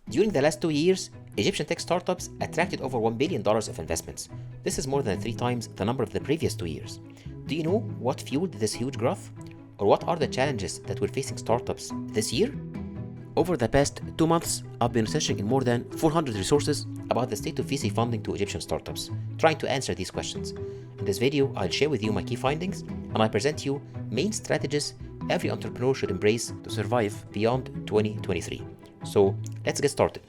During the last 2 years, Egyptian tech startups attracted over $1 billion of investments. This is more than 3 times the number of the previous 2 years. Do you know what fueled this huge growth? Or what are the challenges that we're facing startups this year? Over the past 2 months, I've been researching in more than 400 resources about the state of VC funding to Egyptian startups, trying to answer these questions. In this video, I'll share with you my key findings, and I present you main strategies every entrepreneur should embrace to survive beyond 2023. So let's get started.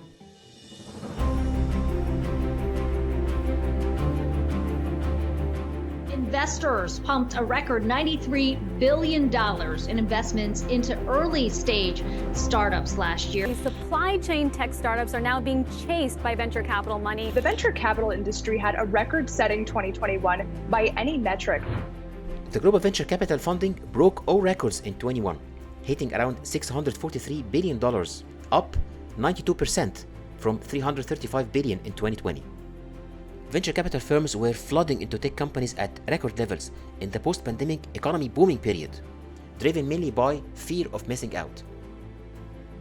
Investors pumped a record $93 billion in investments into early stage startups last year. These supply chain tech startups are now being chased by venture capital money. The venture capital industry had a record-setting 2021 by any metric. The global venture capital funding broke all records in 21, hitting around $643 billion, up 92% from $335 billion in 2020. Venture capital firms were flooding into tech companies at record levels in the post-pandemic economy booming period, driven mainly by fear of missing out.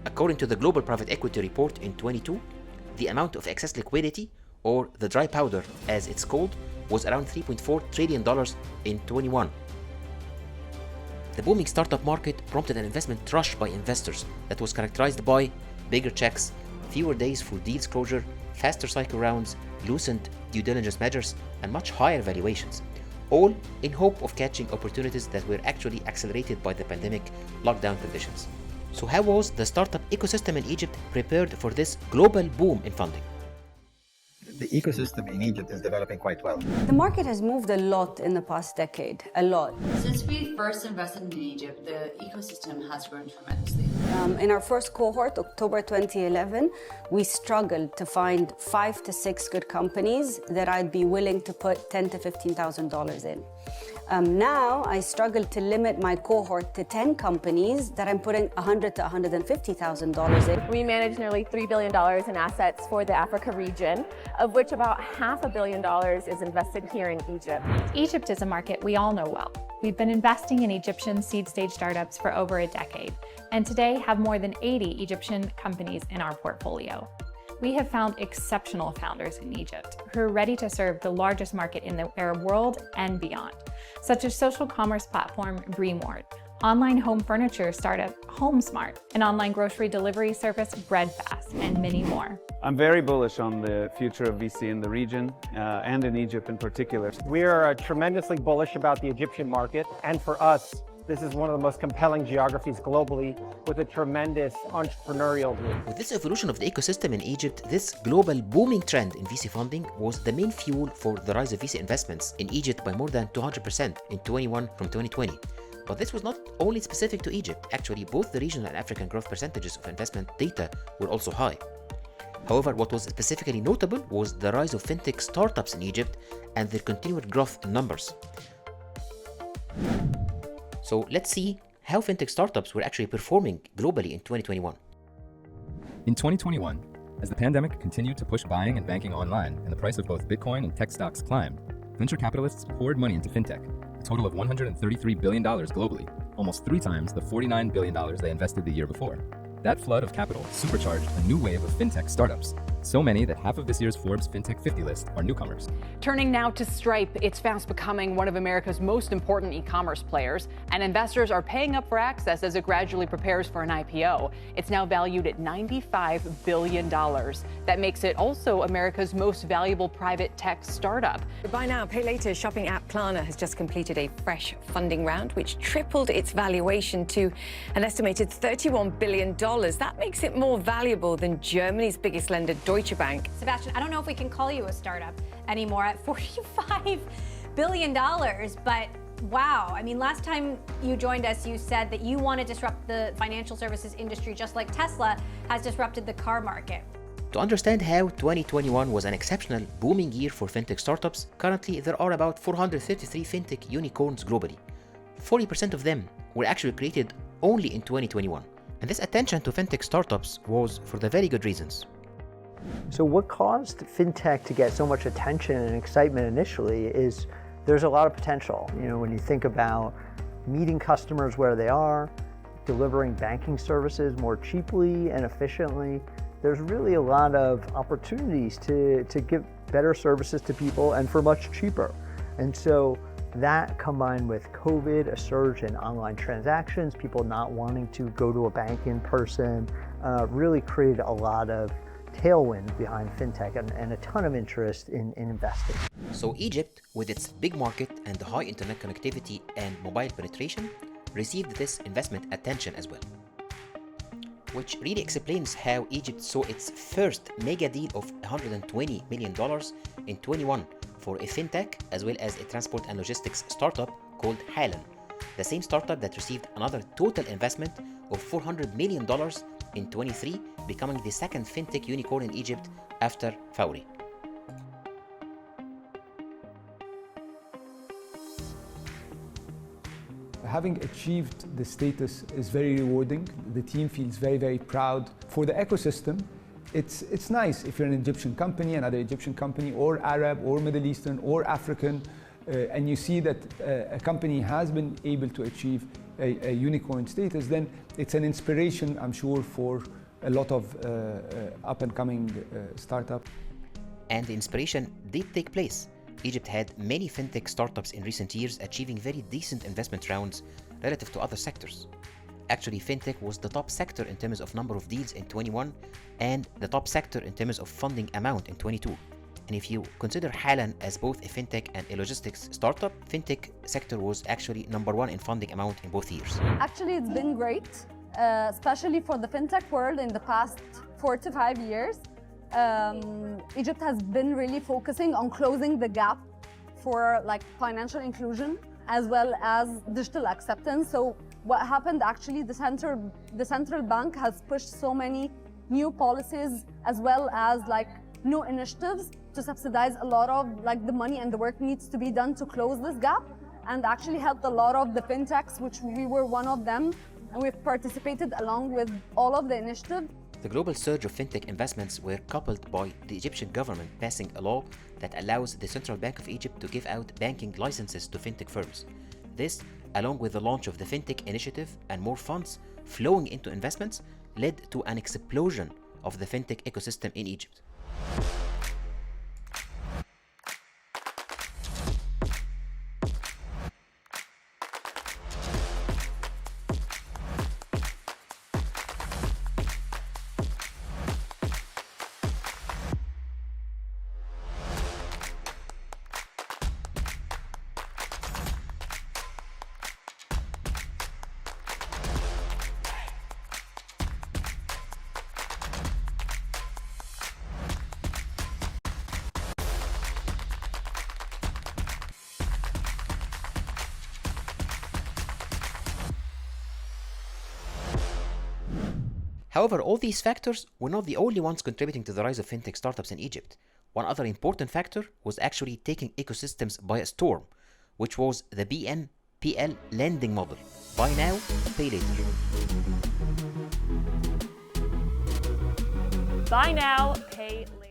According to the Global Private Equity Report in 22, the amount of excess liquidity, or the dry powder as it's called, was around $3.4 trillion in 21. The booming startup market prompted an investment rush by investors that was characterized by bigger checks, fewer days for deals closure, faster cycle rounds, loosened due diligence measures, and much higher valuations, all in hope of catching opportunities that were actually accelerated by the pandemic lockdown conditions. So how was the startup ecosystem in Egypt prepared for this global boom in funding? The ecosystem in Egypt is developing quite well. The market has moved a lot in the past decade, a lot. Since we first invested in Egypt, the ecosystem has grown tremendously. In our first cohort, October 2011, we struggled to find 5 to 6 good companies that I'd be willing to put $10,000 to $15,000 in. Now, I struggle to limit my cohort to 10 companies that I'm putting $100,000 to $150,000 in. We manage nearly $3 billion in assets for the Africa region, of which about $500 million is invested here in Egypt. Egypt is a market we all know well. We've been investing in Egyptian seed stage startups for over a decade, and today have more than 80 Egyptian companies in our portfolio. We have found exceptional founders in Egypt who are ready to serve the largest market in the Arab world and beyond, such as social commerce platform Breemord, online home furniture startup HomeSmart, an online grocery delivery service Breadfast, and many more. I'm very bullish on the future of VC in the region and in Egypt in particular. We are tremendously bullish about the Egyptian market, and for us, this is one of the most compelling geographies globally with a tremendous entrepreneurial group. With this evolution of the ecosystem in Egypt, this global booming trend in VC funding was the main fuel for the rise of VC investments in Egypt by more than 200% in 21 from 2020. But this was not only specific to Egypt. Actually, both the regional and African growth percentages of investment data were also high. However, what was specifically notable was the rise of fintech startups in Egypt and their continued growth in numbers. So let's see how fintech startups were actually performing globally in 2021. In 2021, as the pandemic continued to push buying and banking online and the price of both Bitcoin and tech stocks climbed, venture capitalists poured money into fintech, a total of $133 billion globally, almost 3 times the $49 billion they invested the year before. That flood of capital supercharged a new wave of fintech startups, so many that half of this year's Forbes Fintech 50 list are newcomers. Turning now to Stripe, it's fast becoming one of America's most important e-commerce players, and investors are paying up for access as it gradually prepares for an IPO. It's now valued at $95 billion. That makes it also America's most valuable private tech startup. Buy now, pay later shopping app Klarna has just completed a fresh funding round, which tripled its valuation to an estimated $31 billion. That makes it more valuable than Germany's biggest lender, Deutsche Bank. Sebastian, I don't know if we can call you a startup anymore at $45 billion, but wow. I mean, last time you joined us, you said that you want to disrupt the financial services industry just like Tesla has disrupted the car market. To understand how 2021 was an exceptional booming year for fintech startups, currently there are about 433 fintech unicorns globally. 40% of them were actually created only in 2021. And this attention to fintech startups was for the very good reasons. So what caused fintech to get so much attention and excitement initially is there's a lot of potential. You know, when you think about meeting customers where they are, delivering banking services more cheaply and efficiently, there's really a lot of opportunities to give better services to people and for much cheaper. And so that combined with COVID, a surge in online transactions, people not wanting to go to a bank in person, really created a lot of tailwind behind fintech and a ton of interest in investing. So Egypt, with its big market and high internet connectivity and mobile penetration, received this investment attention as well, which really explains how Egypt saw its first mega deal of $120 million in 21 for a fintech as well as a transport and logistics startup called Halan, the same startup that received another total investment of $400 million in 23, becoming the second fintech unicorn in Egypt after Fawry. Having achieved the status is very rewarding. The team feels very, very proud. For the ecosystem, it's nice if you're an Egyptian company, another Egyptian company, or Arab, or Middle Eastern, or African, and you see that a company has been able to achieve a unicorn status, then it's an inspiration, I'm sure, for a lot of up-and-coming startups. And the inspiration did take place. Egypt had many fintech startups in recent years achieving very decent investment rounds relative to other sectors. Actually, fintech was the top sector in terms of number of deals in 21 and the top sector in terms of funding amount in 22. And if you consider Halan as both a fintech and a logistics startup, fintech sector was actually number one in funding amount in both years. Actually, it's been great, especially for the fintech world in the past 4 to 5 years. Egypt has been really focusing on closing the gap for like financial inclusion as well as digital acceptance. So what happened actually, the central bank has pushed so many new policies as well as like new initiatives to subsidize a lot of like the money and the work needs to be done to close this gap, and actually helped a lot of the fintechs, which we were one of them, and we've participated along with all of the initiatives. The global surge of fintech investments were coupled by the Egyptian government passing a law that allows the Central Bank of Egypt to give out banking licenses to fintech firms. This, along with the launch of the Fintech Initiative and more funds flowing into investments, led to an explosion of the fintech ecosystem in Egypt. However, all these factors were not the only ones contributing to the rise of fintech startups in Egypt. One other important factor was actually taking ecosystems by a storm, which was the BNPL lending model. Buy now, pay later. Buy now, pay later.